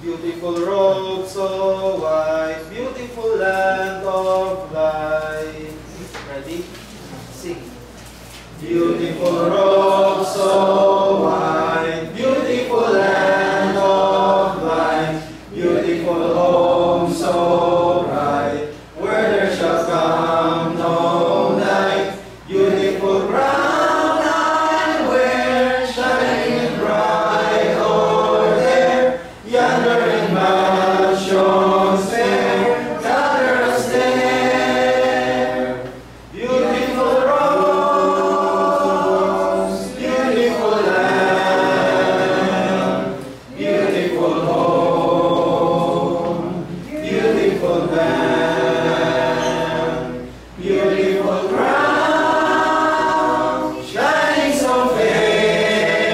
Beautiful robe so white, beautiful land of light. Ready? Sing. Beautiful robe so white, beautiful land of light, beautiful home so bright, where there shall come no night. Beautiful crown I wear, shining bright o'er there, yonder in mansions fair, gather us there. Beautiful rose, beautiful land, beautiful home, beautiful land, beautiful crown, shining so fair,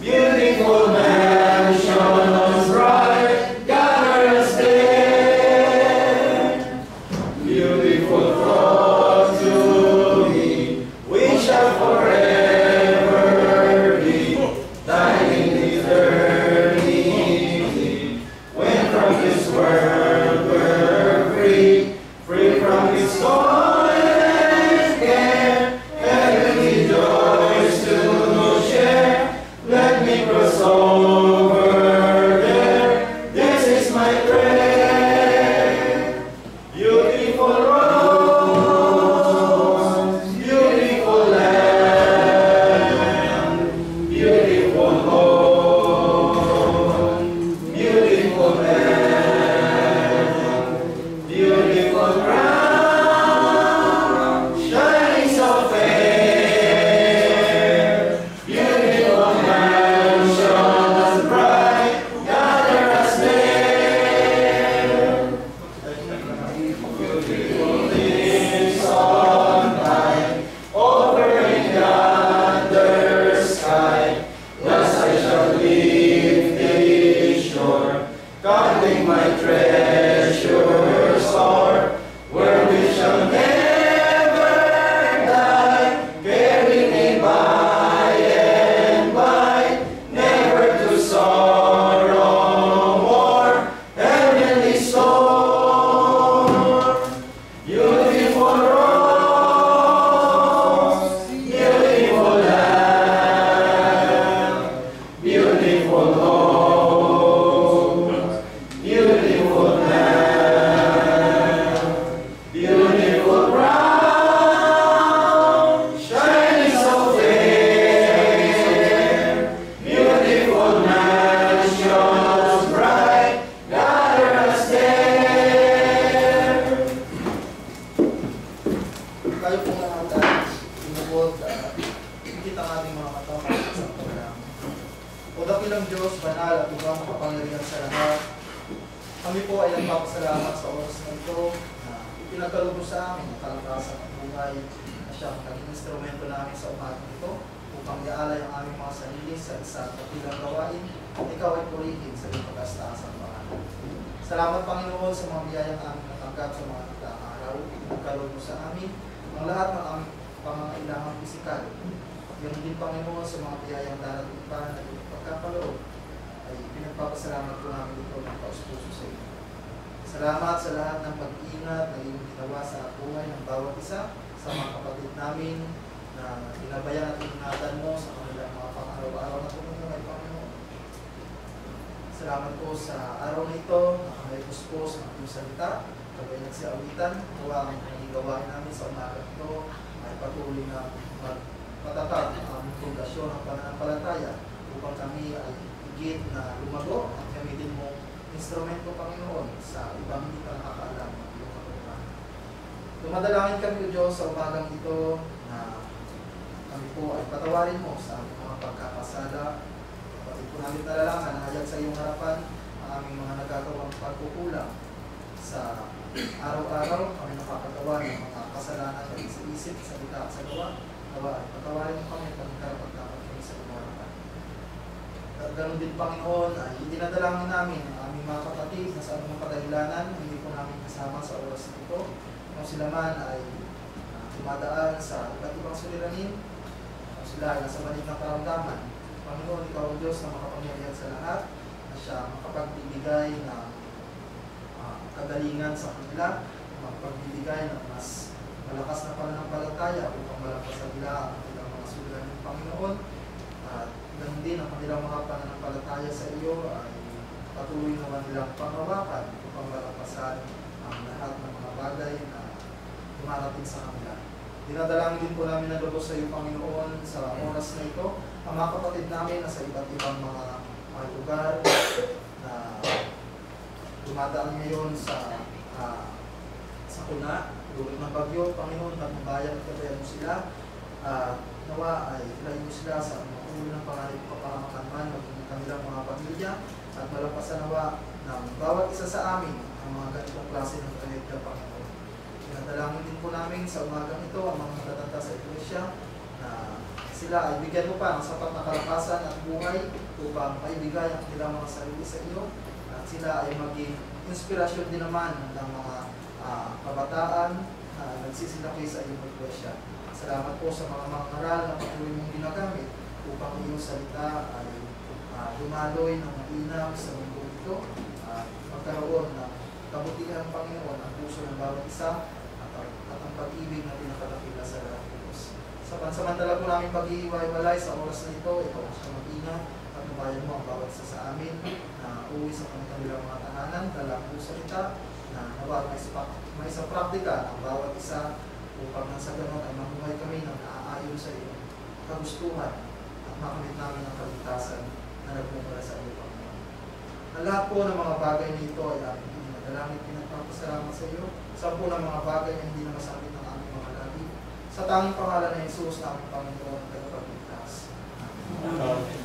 beautiful mansions bright, gather us there. Beautiful thought to me, we shall forever be, thine in eternity. When from this world we're free, free from its toil and care, heavenly joys to share. Let me cross over there, this is my prayer. Beautiful rose, beautiful land, beautiful home, beautiful land, beautiful crown, shining so fair, beautiful mansions bright, gather us there. Beautiful lips on high, offering yonder sky, thus I shall leave this shore, counting my treasure store, where we shall never die, carrying me by and by, never to sorrow more, heavenly store. Beautiful rose, beautiful land, beautiful home, beautiful land, beautiful crown, shining so fair, beautiful mansions bright, gather us there. Tayo po nga ang dahil sinubod, ikit ang ating mga mata para sa isang programa. O dakilang Diyos, banal at ubang makapangyarihan sa lahat, kami po ay nagpapasalamat sa oras na ito na ipinagkaloob mo sa amin ang kalakasan at buhay na siyang naging instrumento namin sa umagang ito upang ialay ang aming mga sarili sa isang kapilang gawain at ikaw ay purihin sa iyong pag-astaasang pangalan. Salamat Panginoon sa mga biyayang aming natanggap sa mga nagdaang araw. Ipinagkaloob mo sa amin ang lahat ng aming pangangailangang pisikal. Yung din Panginoon sa mga biyayang darating pa na iyong pagkapaloob ay pinagpapasalamat po namin ito ng paus-puso sa iyo. Salamat sa lahat ng pag-iingat na iyong ginawa sa buhay ng bawat isa, sa mga kapatid namin na tinabayan at ingatan mo sa kanilang mga pang-araw-araw na tumutungay Panginoon. Salamat po sa araw na ito na kami puspos ng iyong salita, kabayan si awitan, gawa ang gawain namin sa umaga ito ay patuloy na matatag ang aming pundasyon ng pananampalataya upang kami ay higit na lumago at gamitin mo instrumento Panginoon sa ibang hindi pa nakakaalam ng iyong katuruan. Dumadalangin kami o Diyos sa umagang ito na kami po ay patawarin mo sa aming mga pagkakasala. Pati po namin nalalangan na hayag sa iyong harapan ang aming mga nagagawang pagkukulang sa araw-araw kami nakakagawa ng mga kasalanan sa isip, sa salita at sa gawa. Patawarin mo kami pag karapat-dapat kami sa iyong harapan. At ganoon din Panginoon ay dinadalangin namin ang aming mga kapatid na sa anumang kadahilanan hindi po namin kasama sa oras nito. Kung sila man ay dumadaan sa iba't ibang suliranin, kung sila ay nasa malig ng karamdaman, Panginoon, ikaw ang Diyos na makapangyarihan sa lahat, na siya kagalingan sa kanila, magpagbibigay ng mas malakas na pananampalataya upang malampasan nila ang kanilang mga sulan ng Panginoon. At ganun din ang kanilang mga pananampalataya sa iyo ay patuloy naman nilang panghawakan upang malampasan ang lahat ng mga bagay na dumarating sa kanila. Dinadalangin din po namin ang lubos sa iyo, Panginoon, sa oras na ito. Ang mga kapatid namin na sa iba't ibang mga lugar na dumadaan ngayon sa kuna, dulot ng bagyo, Panginoon, magbabayan at kabayan mo sila. Nawa ay ilayin mo sila sa mga ulo ng pangalit o kapahamakan man, maging ang kanilang mga pamilya, at malampasan nawa ng bawat isa sa amin ang mga ganitong klase ng trahedya, Panginoon. Pinadalangin din po namin sa umagang ito ang mga matatanda sa Iglesia na sila ay bigyan mo pa ng sapat na kalakasan at buhay upang maibigay ang kanilang mga sarili sa iyo, at sila ay maging inspirasyon din naman ng mga kabataan na nagsisilakay sa iyong Iglesia. Salamat po sa mga ngaral na patuloy mong ginagamit upang iyong salita ay dumaloy ng mainam sa mundo ito at magkaroon ng kabutihan, Panginoon, ang puso ng bawat isa at ang pag-ibig na pinakadakila sa lahat ng Diyos. Sa pansamantala po namin pag-iiwalay sa oras na ito, ikaw sa mag-ingat at mabayan mo ang bawat isa sa amin na uwi sa kanilang mga tahanan, dala ang salita na nawa may sa praktika ang bawat isa upang nang sa ganon ay mabuhay kami ng naaayon sa iyo kagustuhan at makamit namin ang kaligtasan na nagmumula sa iyo, Panginoon. Ang lahat po ng mga bagay nito ay aming pinadalangin, pinagpapasalamat sa iyo sa po ng mga bagay na hindi na masakit ng aming mga labi. Sa tanging pangalan ng Jesus na aming Panginoon at Tagapagligtas. Amen.